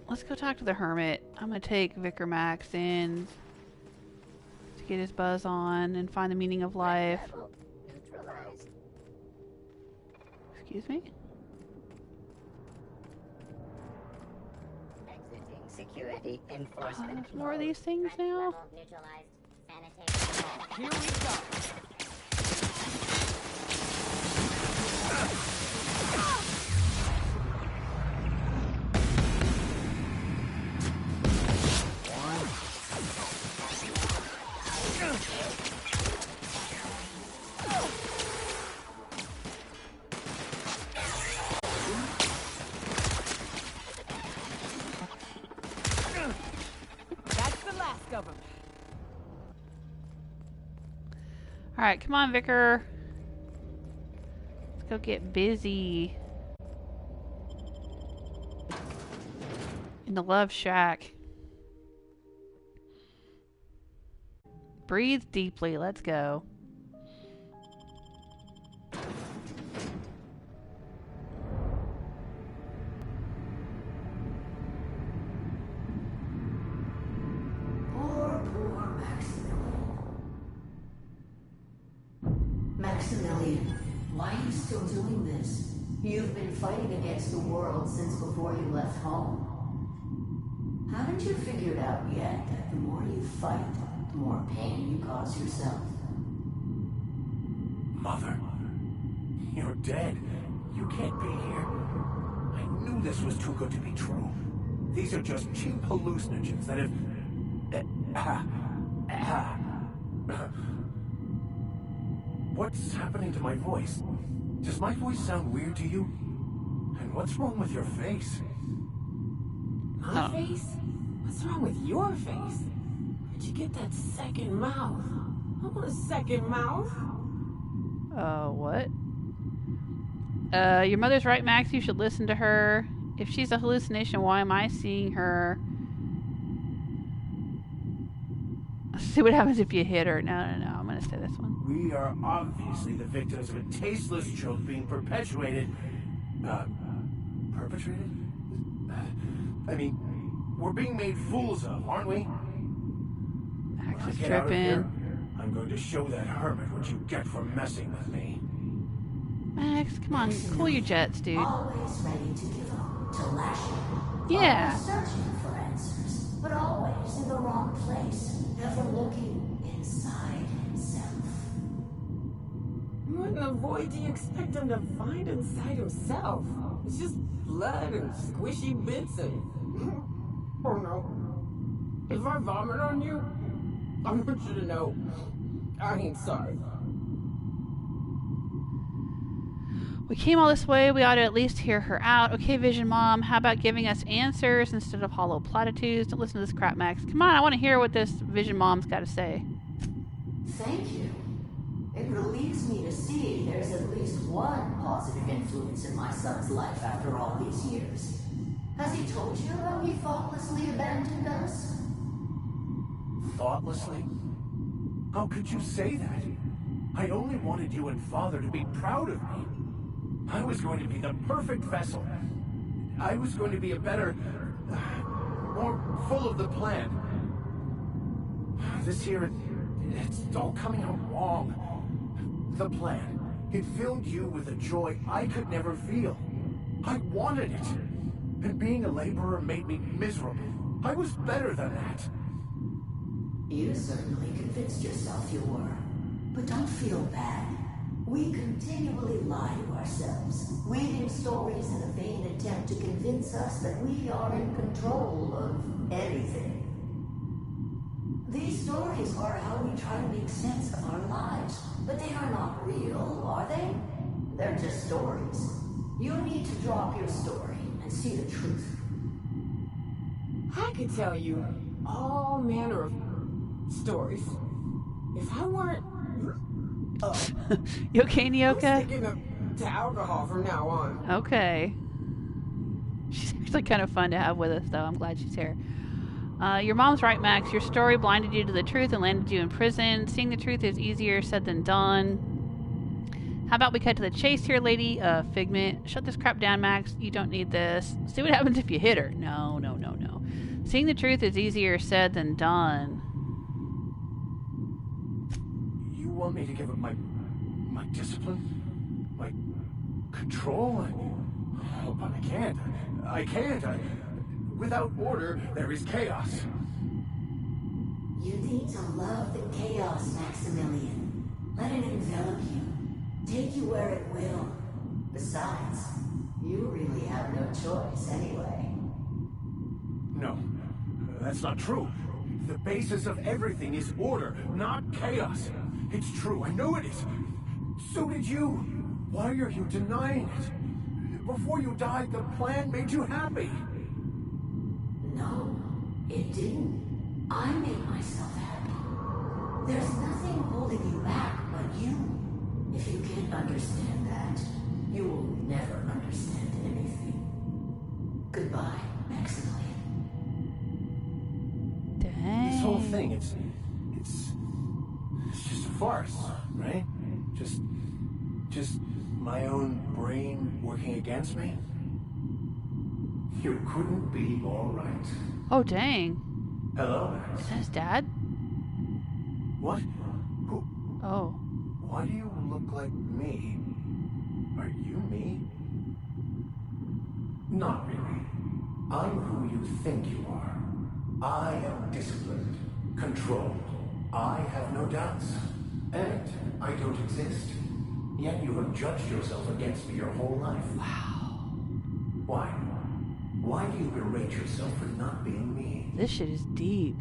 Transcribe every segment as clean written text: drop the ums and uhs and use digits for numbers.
let's go talk to the Hermit. I'm gonna take Vicar Max in to get his buzz on and find the meaning of life. Excuse me? Security enforcement. There's more of these things now? Here we go. Alright, come on, Vicar. Let's go get busy. In the Love Shack. Breathe deeply. Let's go. Maximilian, why are you still doing this? You've been fighting against the world since before you left home. Haven't you figured out yet that the more you fight, the more pain you cause yourself? Mother, you're dead. You can't be here. I knew this was too good to be true. These are just cheap hallucinogens that have... What's happening to my voice? Does my voice sound weird to you? And what's wrong with your face? My face? What's wrong with your face? Where'd you get that second mouth? I want a second mouth. What? Your mother's right, Max. You should listen to her. If she's a hallucination, why am I seeing her? See what happens if you hit her. No. I'm gonna say this one. We are obviously the victims of a tasteless joke being perpetuated. Perpetrated? I mean, we're being made fools of, aren't we? Max is Get out of here. tripping. I'm going to show that hermit what you get for messing with me. Max, come on, cool your jets, dude. Always ready to give up, to lash out. Yeah. Always searching for answers, but always in the wrong place, never looking inside himself. What in the void do you expect him to find inside himself? It's just blood and squishy bits and... Oh no. If I vomit on you, I want you to know I ain't sorry. We came all this way, we ought to at least hear her out. Okay, Vision Mom, how about giving us answers instead of hollow platitudes? Don't listen to this crap, Max. Come on, I want to hear what this Vision Mom's got to say. Thank you. It relieves me to see there's at least one positive influence in my son's life after all these years. Has he told you how he thoughtlessly abandoned us? Thoughtlessly? How could you say that? I only wanted you and Father to be proud of me. I was going to be the perfect vessel. I was going to be a better... more full of the plan. This here, it's all coming out wrong. The plan. It filled you with a joy I could never feel. I wanted it. And being a laborer made me miserable. I was better than that. You certainly convinced yourself you were. But don't feel bad. We continually lie to ourselves, weaving stories in a vain attempt to convince us that we are in control of anything. These stories are how we try to make sense of our lives, but they are not real, are they? They're just stories. You need to drop your story and see the truth. I could tell you all manner of stories. If I weren't... You okay, I'm Nyoka? sticking to alcohol from now on. Okay. She's actually kind of fun to have with us, though. I'm glad she's here. Your mom's right, Max. Your story blinded you to the truth and landed you in prison. Seeing the truth is easier said than done. How about we cut to the chase here, lady? Figment. Shut this crap down, Max. You don't need this. See what happens if you hit her. No, no, no, no. Seeing the truth is easier said than done. You want me to give up my discipline? My control? Oh, but I can't. I can't. Without order, there is chaos. You need to love the chaos, Maximilian. Let it envelop you. Take you where it will. Besides, you really have no choice anyway. No, that's not true. The basis of everything is order, not chaos. It's true, I know it is. So did you. Why are you denying it? Before you died, the plan made you happy. No, it didn't. I made myself happy. There's nothing holding you back but you. If you can't understand that, you will never understand anything. Goodbye, Maximilian. Dang. This whole thing, it's just a farce, right? Just my own brain working against me? You couldn't be more right. Oh, dang. Hello, Max. Is that his dad? What? Who? Oh. Why do you look like me? Are you me? Not really. I'm who you think you are. I am disciplined, controlled. I have no doubts. And I don't exist. Yet you have judged yourself against me your whole life. Wow. Why? Why do you berate yourself for not being me? This shit is deep.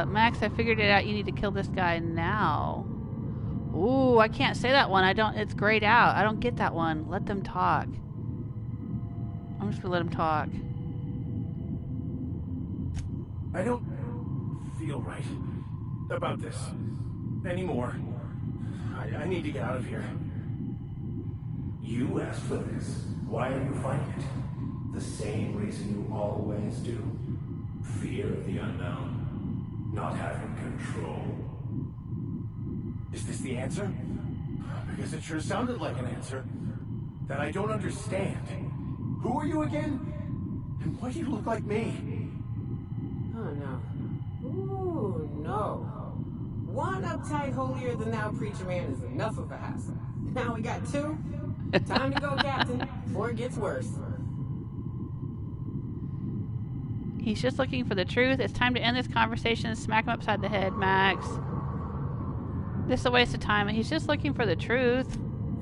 Max, I figured it out. You need to kill this guy now. Ooh, I can't say that one. It's grayed out. I don't get that one. Let them talk. I'm just gonna let them talk. I don't feel right about this anymore. I need to get out of here. You asked for this. Why are you fighting it? The same reason you always do. Fear of the unknown. Not having control. Is this the answer? Because it sure sounded like an answer that I don't understand. Who are you again? And why do you look like me? Oh no. Ooh, no. One uptight, holier than thou preacher man is enough of a hassle. Now we got two. Time to go, Captain, before it gets worse. He's just looking for the truth. It's time to end this conversation. Smack him upside the head, Max. This is a waste of time. He's just looking for the truth.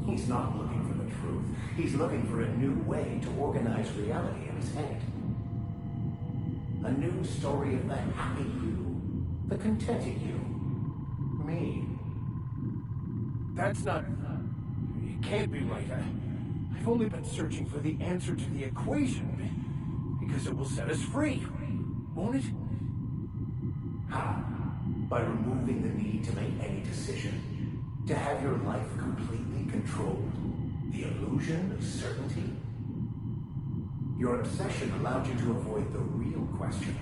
He's not looking for the truth. He's looking for a new way to organize reality in his head. A new story of the happy you, the contented you. Me. That's not... It can't be right. I've only been searching for the answer to the equation. Because it will set us free. Won't it? How? By removing the need to make any decision. To have your life completely controlled. The illusion of certainty. Your obsession allowed you to avoid the real question.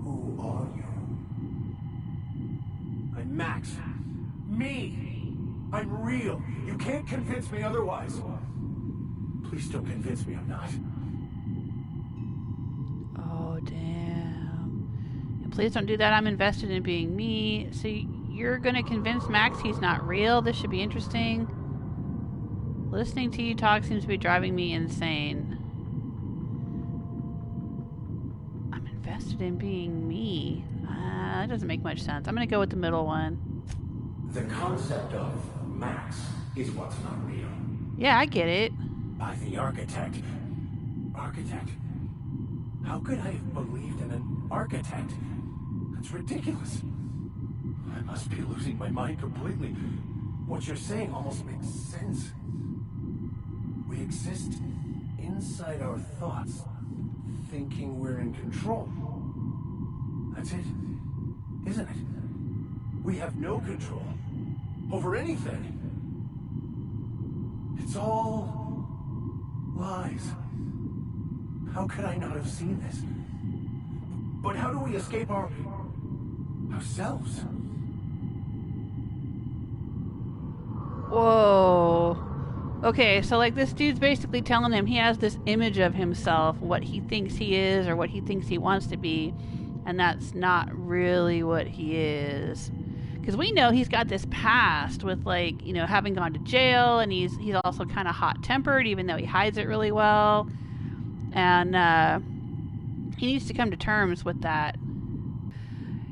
Who are you? I'm Max. Me. I'm real. You can't convince me otherwise. Please don't convince me I'm not. Oh, damn. And please don't do that. I'm invested in being me. So you're going to convince Max he's not real? This should be interesting. Listening to you talk seems to be driving me insane. I'm invested in being me. That doesn't make much sense. I'm going to go with the middle one. The concept of Max is what's not real. Yeah, I get it. By the architect. Architect? How could I have believed in an architect? That's ridiculous. I must be losing my mind completely. What you're saying almost makes sense. We exist inside our thoughts, thinking we're in control. That's it, isn't it? We have no control over anything. It's all lies. How could I not have seen this? But how do we escape our Ourselves? Whoa. Okay, so like this dude's basically telling him he has this image of himself, what he thinks he is or what he thinks he wants to be, and that's not really what he is. Because we know he's got this past with, like, you know, having gone to jail, and he's also kind of hot-tempered, even though he hides it really well. And he needs to come to terms with that.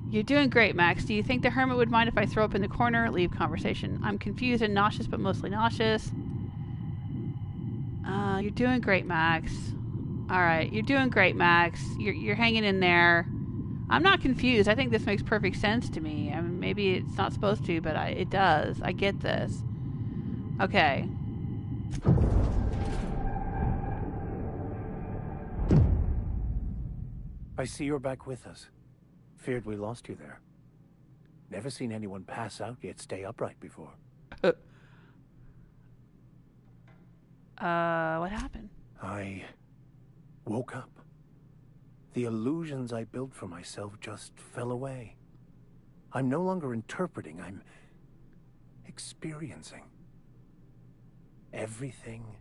You're doing great, Max. Do you think the Hermit would mind if I throw up in the corner? Leave conversation. I'm confused and nauseous, but mostly nauseous. You're doing great, Max. Alright, you're doing great, Max. You're hanging in there. I'm not confused. I think this makes perfect sense to me. I mean, maybe it's not supposed to, but it does. I get this. Okay. I see you're back with us. Feared we lost you there. Never seen anyone pass out yet stay upright before. What happened? I woke up. The illusions I built for myself just fell away. I'm no longer interpreting, I'm experiencing. Everything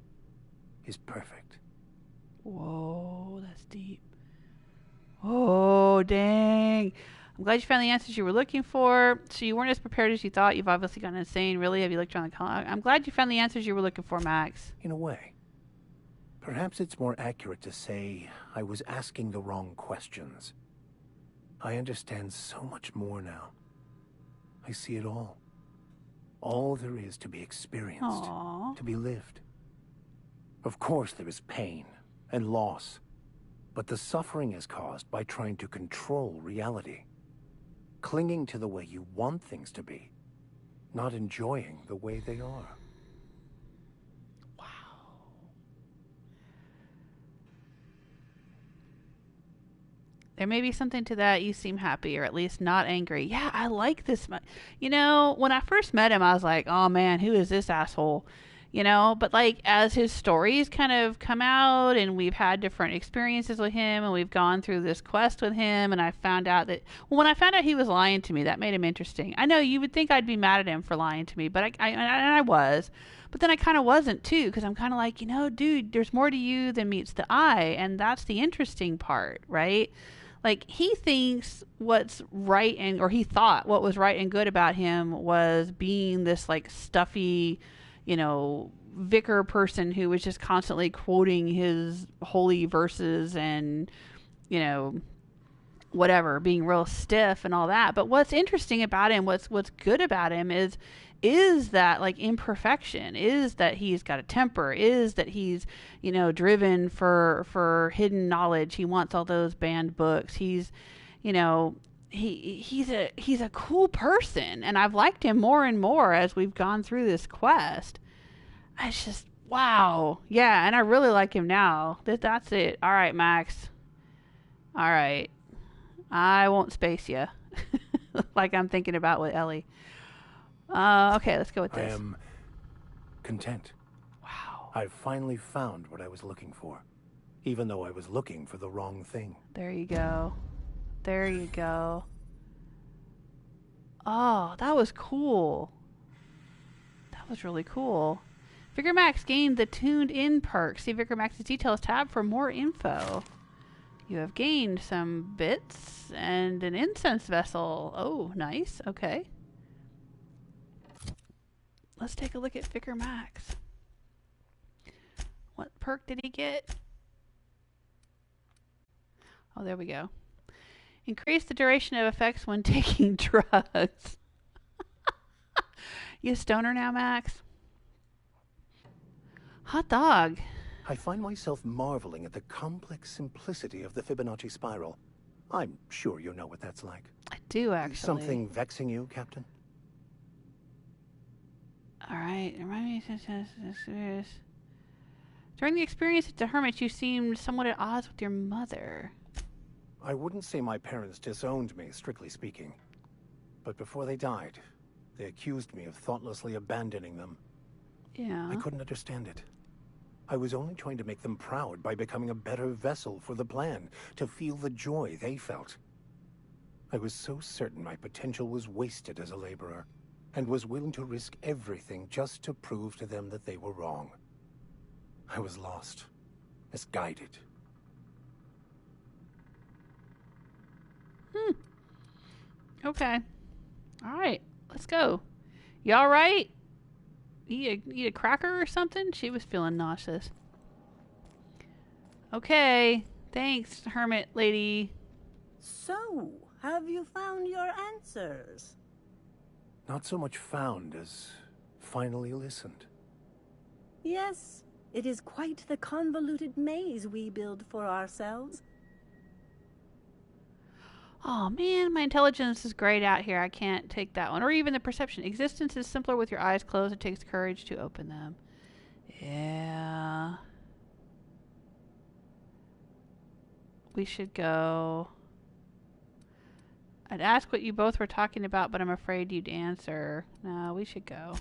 is perfect. Whoa, that's deep. Oh, dang. I'm glad you found the answers you were looking for. So you weren't as prepared as you thought. You've obviously gone insane. Really? Have you looked around the column? I'm glad you found the answers you were looking for, Max. In a way. Perhaps it's more accurate to say I was asking the wrong questions. I understand so much more now. I see it all. All there is to be experienced, Aww. to be lived. Of course there is pain and loss, but the suffering is caused by trying to control reality. Clinging to the way you want things to be, not enjoying the way they are. There may be something to that. You seem happy, or at least not angry. Yeah, I like this. You know, when I first met him, I was like, oh man, who is this asshole? You know, but like as his stories kind of come out and we've had different experiences with him and we've gone through this quest with him, and I found out that, well, when I found out he was lying to me, that made him interesting. I know you would think I'd be mad at him for lying to me, but I was. But then I kind of wasn't too, because I'm kind of like, you know, dude, there's more to you than meets the eye, and that's the interesting part, right? Like, he thinks what's right or he thought what was right and good about him was being this, like, stuffy, you know, vicar person who was just constantly quoting his holy verses and, you know, whatever, being real stiff and all that. But what's interesting about him, what's good about him is that, like, imperfection, is that he's got a temper, is that he's, you know, driven for hidden knowledge. He wants all those banned books. He's, you know, he's a cool person, and I've liked him more and more as we've gone through this quest. It's just, wow. Yeah, and I really like him now. That's it. All right, Max. All right. I won't space you. Like I'm thinking about with Ellie. Okay, let's go with this. I am content. Wow. I've finally found what I was looking for, even though I was looking for the wrong thing. There you go. There you go. Oh, that was cool. That was really cool. Vicar Max gained the Tuned In perk. See Vicar Max's details tab for more info. You have gained some bits and an incense vessel. Oh, nice. Okay. Let's take a look at Vicar Max. What perk did he get? Oh, there we go. Increase the duration of effects when taking drugs. You a stoner now, Max? Hot dog. I find myself marveling at the complex simplicity of the Fibonacci spiral. I'm sure you know what that's like. I do, actually. Something vexing you, Captain? All right. Remind me. During the experience at the Hermit, you seemed somewhat at odds with your mother. I wouldn't say my parents disowned me, strictly speaking. But before they died, they accused me of thoughtlessly abandoning them. Yeah. I couldn't understand it. I was only trying to make them proud by becoming a better vessel for the plan, to feel the joy they felt. I was so certain my potential was wasted as a laborer, and was willing to risk everything just to prove to them that they were wrong. I was lost, misguided. Okay. Alright, let's go. You alright? Eat a cracker or something? She was feeling nauseous. Okay. Thanks, Hermit lady. So, have you found your answers? Not so much found as finally listened. Yes, it is quite the convoluted maze we build for ourselves. Oh man, my intelligence is grayed out here. I can't take that one. Or even the perception. Existence is simpler with your eyes closed. It takes courage to open them. Yeah. We should go. I'd ask what you both were talking about, but I'm afraid you'd answer. No, we should go.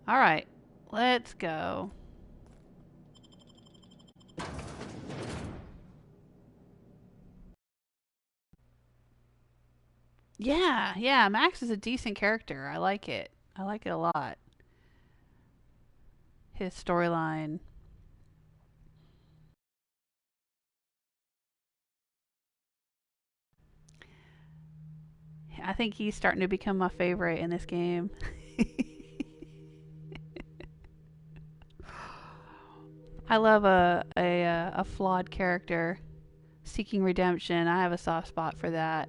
Alright, let's go. Yeah, Max is a decent character. I like it. I like it a lot. His storyline. I think he's starting to become my favorite in this game. I love a flawed character seeking redemption. I have a soft spot for that.